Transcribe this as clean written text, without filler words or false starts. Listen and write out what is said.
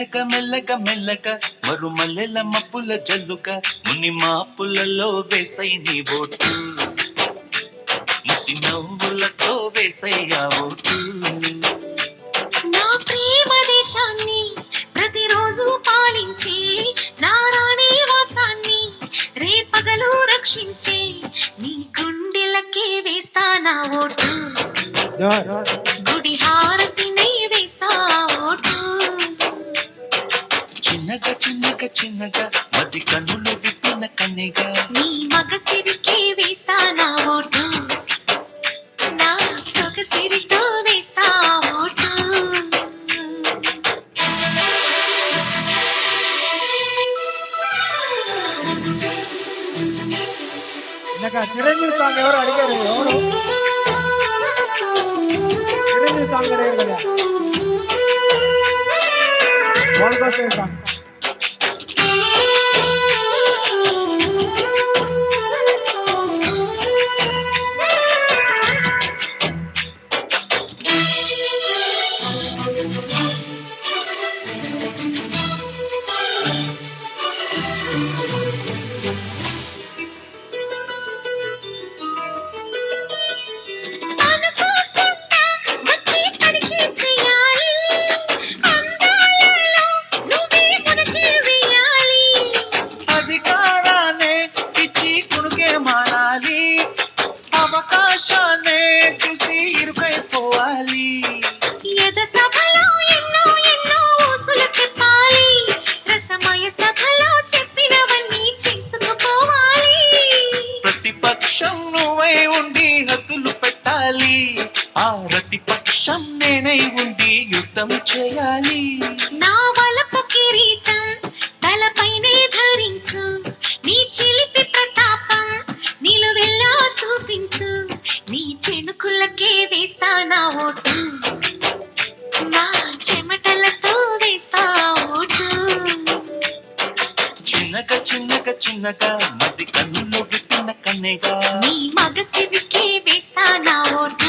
మెల్లగా మెల్లగా మరుమల్లెల మప్పుల జల్లుక ముని మాపులలో వేసై నీ ఓటు ముసి నవ్వులతో వేసయ్యా ఓటు నా ప్రేమ దేశాన్ని ప్రతిరోజు పాలించే నా రాణి వాసాన్ని రేపగలు రక్షించే నీ గుండెలకే వేస్తా నా ఓటు గుడి హారతిని వేస్తా ఓటు చిన్నగా చిన్నగా చిన్నగా మది కన్నులు విప్పిన కన్నిగా నీ మగసిరికి వేస్తా నా ఓటు నా సొగసిరితో వేస్తా ఓటు చిరంజీవి సాంగ్ ఎవరు అడిగారు ఎవరు చిరంజీవి సాంగ్ అడిగారు కదా వాళ్ళ కోసం సాంగ్ అధికారాన్ని ఇచ్చి కునుకే మానాలి అవకాశాన్ని చూసి ఇరుకైపోవాలి యద సభలో ఎన్నో ఎన్నో ఊసులు చెప్పాలి రసమయ సభలో చెప్పినవన్నీ చేసుకుపోవాలి ప్రతిపక్షం నువ్వై ఉండి హద్దులు పెట్టాలి ఆ ప్రతిపక్షం నేనై ఉండి యుద్ధం చేయాలి నా వలపు కిరీటం తలపైనే ధరించు నీ చిలిపి ప్రతాపం నిలువెల్లా చూపించు నీ చెనుకులకే వేస్తా నా ఓటు నా చెమటలతో వేస్తా ఓటు చిన్నగా చిన్నగా చిన్నగా మది కన్నులు విప్పిన కన్నెగా నీ మగసిరికి వేస్తా నా ఓటు